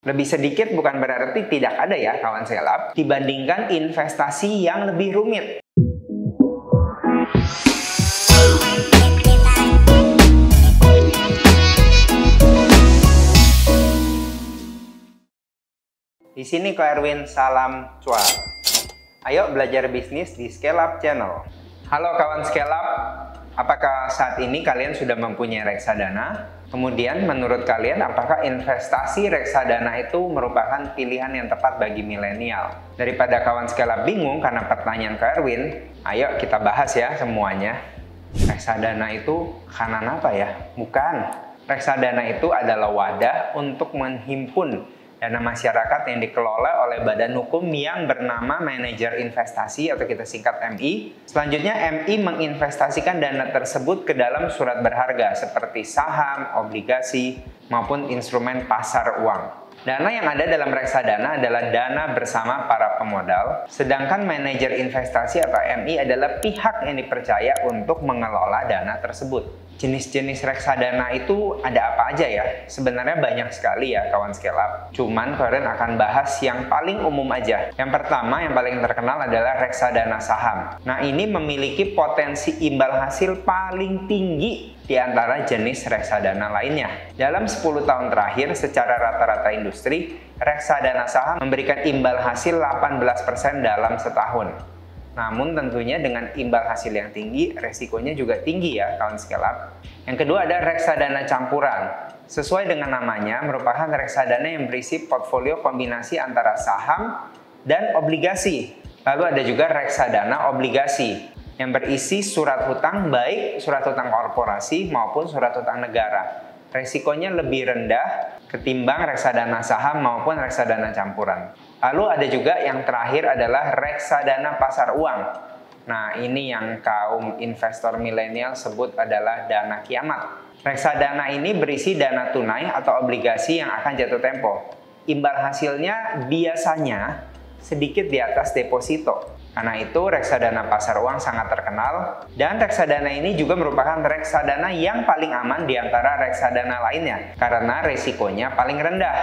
Lebih sedikit bukan berarti tidak ada ya kawan scale-up, dibandingkan investasi yang lebih rumit. Di sini Ko Erwin, salam cuan. Ayo belajar bisnis di Scale-up Channel. Halo kawan scale-up, apakah saat ini kalian sudah mempunyai reksadana? Kemudian menurut kalian apakah investasi reksadana itu merupakan pilihan yang tepat bagi milenial? Daripada kawan scale-up bingung karena pertanyaan Ko Erwin, ayo kita bahas ya semuanya. Reksadana itu kanan apa ya? Bukan. Reksadana itu adalah wadah untuk menghimpun dana masyarakat yang dikelola oleh badan hukum yang bernama manajer investasi atau kita singkat MI. Selanjutnya MI menginvestasikan dana tersebut ke dalam surat berharga seperti saham, obligasi, maupun instrumen pasar uang. Dana yang ada dalam reksadana adalah dana bersama para pemodal, sedangkan manajer investasi atau MI adalah pihak yang dipercaya untuk mengelola dana tersebut. Jenis-jenis reksadana itu ada apa aja ya? Sebenarnya banyak sekali ya kawan scale-up. Cuman kalian akan bahas yang paling umum aja. Yang pertama, yang paling terkenal adalah reksadana saham. Nah, ini memiliki potensi imbal hasil paling tinggi di antara jenis reksadana lainnya. Dalam 10 tahun terakhir, secara rata-rata industri, reksadana saham memberikan imbal hasil 18% dalam setahun. Namun tentunya dengan imbal hasil yang tinggi, resikonya juga tinggi ya kawan scale-up. Yang kedua ada reksadana campuran. Sesuai dengan namanya, merupakan reksadana yang berisi portfolio kombinasi antara saham dan obligasi. Lalu ada juga reksadana obligasi yang berisi surat hutang, baik surat hutang korporasi maupun surat hutang negara. Resikonya lebih rendah ketimbang reksadana saham maupun reksadana campuran. Lalu ada juga yang terakhir adalah reksadana pasar uang. Nah, ini yang kaum investor milenial sebut adalah dana kiamat. Reksadana ini berisi dana tunai atau obligasi yang akan jatuh tempo. Imbal hasilnya biasanya sedikit di atas deposito. Karena itu reksadana pasar uang sangat terkenal, dan reksadana ini juga merupakan reksadana yang paling aman di antara reksadana lainnya karena resikonya paling rendah.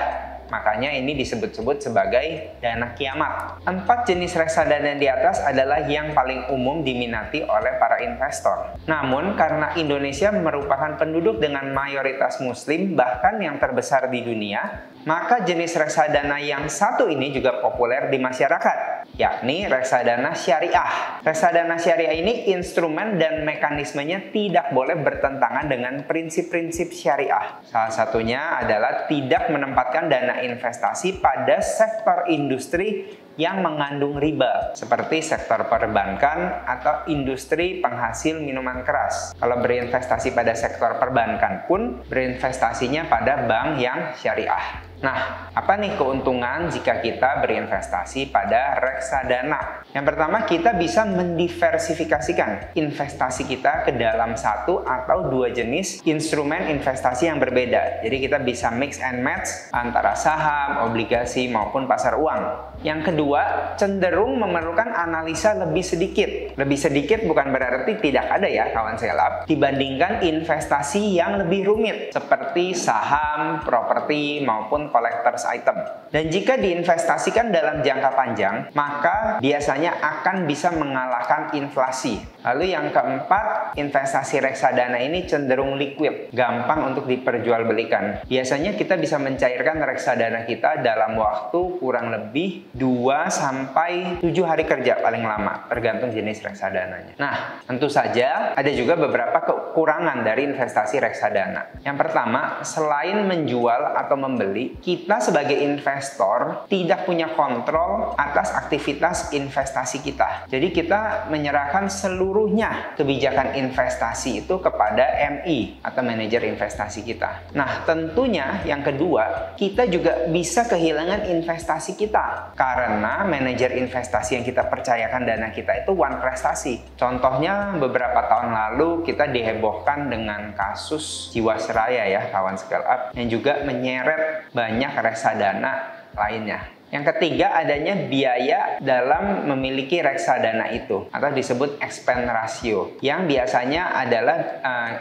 Makanya ini disebut-sebut sebagai dana kiamat. 4 jenis reksadana di atas adalah yang paling umum diminati oleh para investor. Namun karena Indonesia merupakan penduduk dengan mayoritas muslim bahkan yang terbesar di dunia, maka jenis reksadana yang satu ini juga populer di masyarakat, yakni reksadana syariah. Reksadana syariah ini instrumen dan mekanismenya tidak boleh bertentangan dengan prinsip-prinsip syariah. Salah satunya adalah tidak menempatkan dana investasi pada sektor industri yang mengandung riba, seperti sektor perbankan atau industri penghasil minuman keras. Kalau berinvestasi pada sektor perbankan pun berinvestasinya pada bank yang syariah. Nah, apa nih keuntungan jika kita berinvestasi pada reksadana? Yang pertama, kita bisa mendiversifikasikan investasi kita ke dalam satu atau dua jenis instrumen investasi yang berbeda. Jadi kita bisa mix and match antara saham, obligasi, maupun pasar uang. Yang kedua, cenderung memerlukan analisa lebih sedikit. Lebih sedikit bukan berarti tidak ada ya kawan scale-up, dibandingkan investasi yang lebih rumit seperti saham, properti, maupun collector's item. Dan jika diinvestasikan dalam jangka panjang, maka biasanya akan bisa mengalahkan inflasi. Lalu yang keempat, investasi reksadana ini cenderung liquid, gampang untuk diperjualbelikan. Biasanya kita bisa mencairkan reksadana kita dalam waktu kurang lebih 2-7 hari kerja paling lama, tergantung jenis reksadananya. Nah, tentu saja ada juga beberapa kekurangan dari investasi reksadana. Yang pertama, selain menjual atau membeli, kita sebagai investor tidak punya kontrol atas aktivitas investasi kita. Jadi kita menyerahkan seluruhnya kebijakan investasi itu kepada MI atau manajer investasi kita. Nah, tentunya yang kedua, kita juga bisa kehilangan investasi kita karena manajer investasi yang kita percayakan dana kita itu one prestasi. Contohnya beberapa tahun lalu kita dihebohkan dengan kasus Jiwasraya ya kawan scale up, yang juga menyeret banyak reksadana lainnya. Yang ketiga, adanya biaya dalam memiliki reksadana itu, atau disebut expense ratio, yang biasanya adalah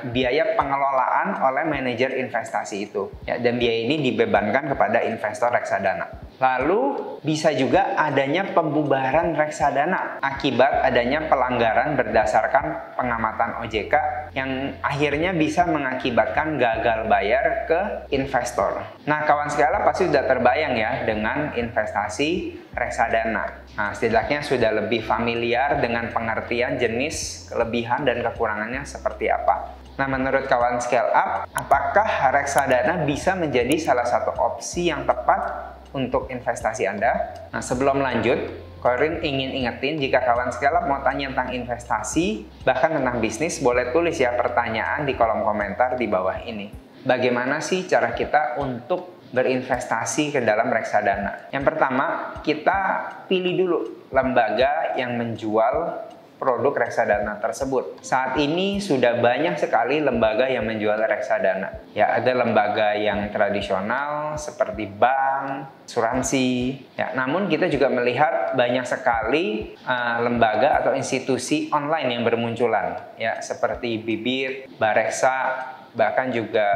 biaya pengelolaan oleh manajer investasi itu. Ya, dan biaya ini dibebankan kepada investor reksadana. Lalu bisa juga adanya pembubaran reksadana akibat adanya pelanggaran berdasarkan pengamatan OJK yang akhirnya bisa mengakibatkan gagal bayar ke investor. Nah, kawan sekalian pasti sudah terbayang ya dengan investasi reksadana. Nah, setidaknya sudah lebih familiar dengan pengertian jenis, kelebihan, dan kekurangannya seperti apa. Nah, menurut kawan scale up, apakah reksadana bisa menjadi salah satu opsi yang tepat untuk investasi Anda? Nah, sebelum lanjut, Corin ingin ingetin jika kawan scale up mau tanya tentang investasi, bahkan tentang bisnis, boleh tulis ya pertanyaan di kolom komentar di bawah ini. Bagaimana sih cara kita untuk berinvestasi ke dalam reksadana? Yang pertama, kita pilih dulu lembaga yang menjual produk reksadana tersebut. Saat ini sudah banyak sekali lembaga yang menjual reksadana. Ya, ada lembaga yang tradisional seperti bank, asuransi. Ya, namun kita juga melihat banyak sekali lembaga atau institusi online yang bermunculan. Ya, seperti Bibit, Bareksa, bahkan juga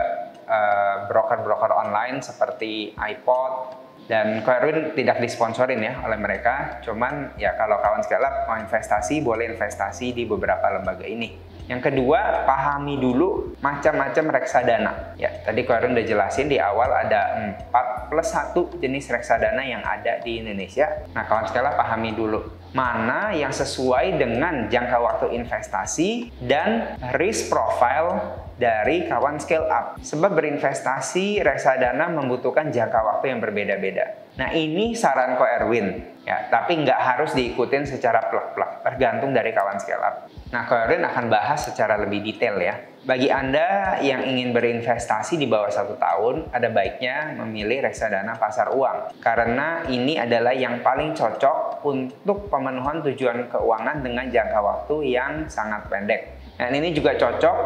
broker-broker online seperti iPod. Dan Corin tidak disponsorin ya oleh mereka, cuman ya kalau kawan sekalian mau investasi, boleh investasi di beberapa lembaga ini. Yang kedua, pahami dulu macam-macam reksadana. Ya, tadi Corin udah jelasin di awal ada 4+1 jenis reksadana yang ada di Indonesia. Nah, kawan sekalian pahami dulu mana yang sesuai dengan jangka waktu investasi dan risk profile dari kawan scale up. Sebab berinvestasi reksadana membutuhkan jangka waktu yang berbeda-beda. Nah, ini saran Ko Erwin ya, tapi nggak harus diikutin secara plek-plek, tergantung dari kawan scale up. Nah, Ko Erwin akan bahas secara lebih detail ya. Bagi Anda yang ingin berinvestasi di bawah 1 tahun, ada baiknya memilih reksadana pasar uang. Karena ini adalah yang paling cocok untuk pemenuhan tujuan keuangan dengan jangka waktu yang sangat pendek. Dan ini juga cocok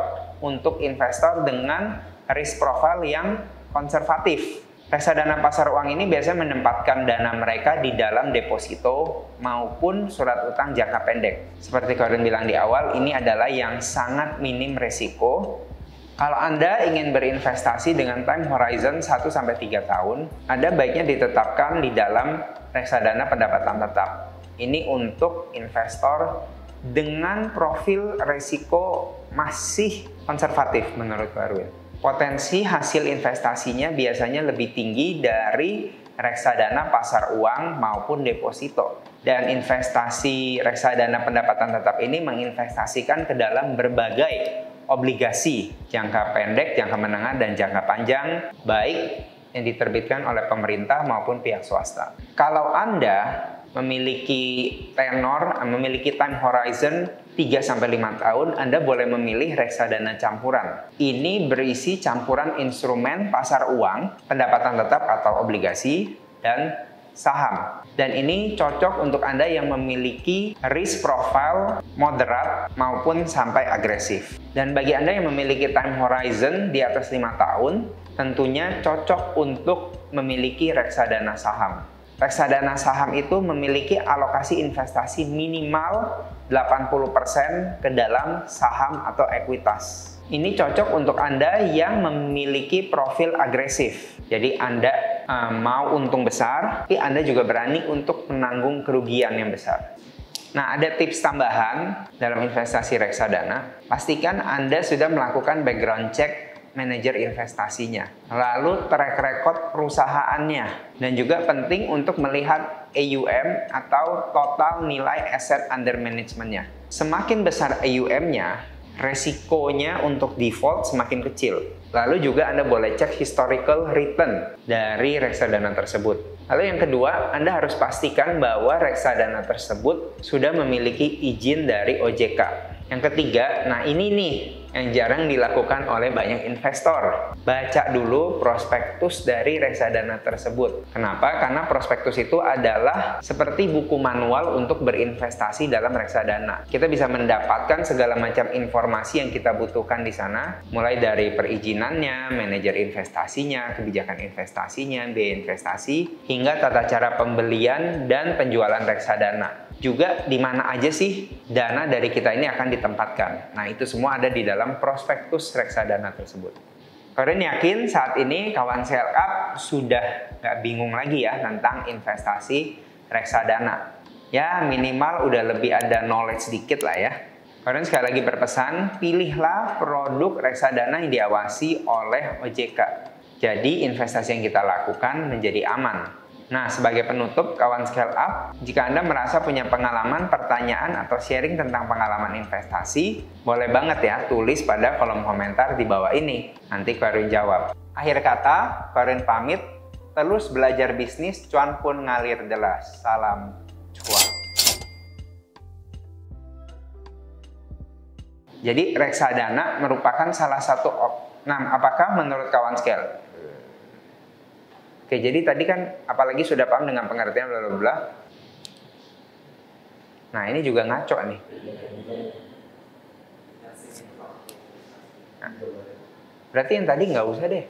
untuk investor dengan risk profile yang konservatif. Reksadana pasar uang ini biasanya menempatkan dana mereka di dalam deposito maupun surat utang jangka pendek. Seperti Corin bilang di awal, ini adalah yang sangat minim resiko. Kalau Anda ingin berinvestasi dengan time horizon 1-3 tahun, Anda baiknya ditetapkan di dalam reksadana pendapatan tetap. Ini untuk investor dengan profil resiko masih konservatif menurut Erwin. Potensi hasil investasinya biasanya lebih tinggi dari reksadana pasar uang maupun deposito. Dan investasi reksadana pendapatan tetap ini menginvestasikan ke dalam berbagai obligasi jangka pendek, jangka menengah, dan jangka panjang, baik yang diterbitkan oleh pemerintah maupun pihak swasta. Kalau Anda memiliki tenor, memiliki time horizon 3-5 tahun, Anda boleh memilih reksadana campuran. Ini berisi campuran instrumen pasar uang, pendapatan tetap atau obligasi, dan saham. Dan ini cocok untuk Anda yang memiliki risk profile moderat maupun sampai agresif. Dan bagi Anda yang memiliki time horizon di atas 5 tahun, tentunya cocok untuk memiliki reksadana saham. Reksadana saham itu memiliki alokasi investasi minimal 80% ke dalam saham atau ekuitas. Ini cocok untuk Anda yang memiliki profil agresif. Jadi Anda mau untung besar, tapi Anda juga berani untuk menanggung kerugian yang besar. Nah, ada tips tambahan dalam investasi reksadana. Pastikan Anda sudah melakukan background check manajer investasinya, lalu track record perusahaannya, dan juga penting untuk melihat AUM atau total nilai asset under management-nya. Semakin besar AUM-nya, resikonya untuk default semakin kecil. Lalu juga Anda boleh cek historical return dari reksadana tersebut. Lalu yang kedua, Anda harus pastikan bahwa reksadana tersebut sudah memiliki izin dari OJK. Yang ketiga, nah ini nih yang jarang dilakukan oleh banyak investor. Baca dulu prospektus dari reksadana tersebut. Kenapa? Karena prospektus itu adalah seperti buku manual untuk berinvestasi dalam reksadana. Kita bisa mendapatkan segala macam informasi yang kita butuhkan di sana, mulai dari perizinannya, manajer investasinya, kebijakan investasinya, biaya investasi, hingga tata cara pembelian dan penjualan reksadana. Juga di mana aja sih dana dari kita ini akan ditempatkan. Nah, itu semua ada di dalam prospektus reksadana tersebut. Kalian yakin saat ini kawan scale up sudah nggak bingung lagi ya tentang investasi reksadana? Ya, minimal udah lebih ada knowledge sedikit lah ya. Kalian sekali lagi berpesan, pilihlah produk reksadana yang diawasi oleh OJK. Jadi investasi yang kita lakukan menjadi aman. Nah, sebagai penutup, kawan scale up, jika Anda merasa punya pengalaman, pertanyaan, atau sharing tentang pengalaman investasi, boleh banget ya tulis pada kolom komentar di bawah ini. Nanti Korwin jawab. Akhir kata, Korwin pamit, terus belajar bisnis, cuan pun ngalir delas. Salam cuan. Jadi, reksadana merupakan salah satu Nah, apakah menurut kawan scale? Oke, jadi tadi kan apalagi sudah paham dengan pengertian bla bla bla. Nah, ini juga ngaco nih. Nah, berarti yang tadi nggak usah deh.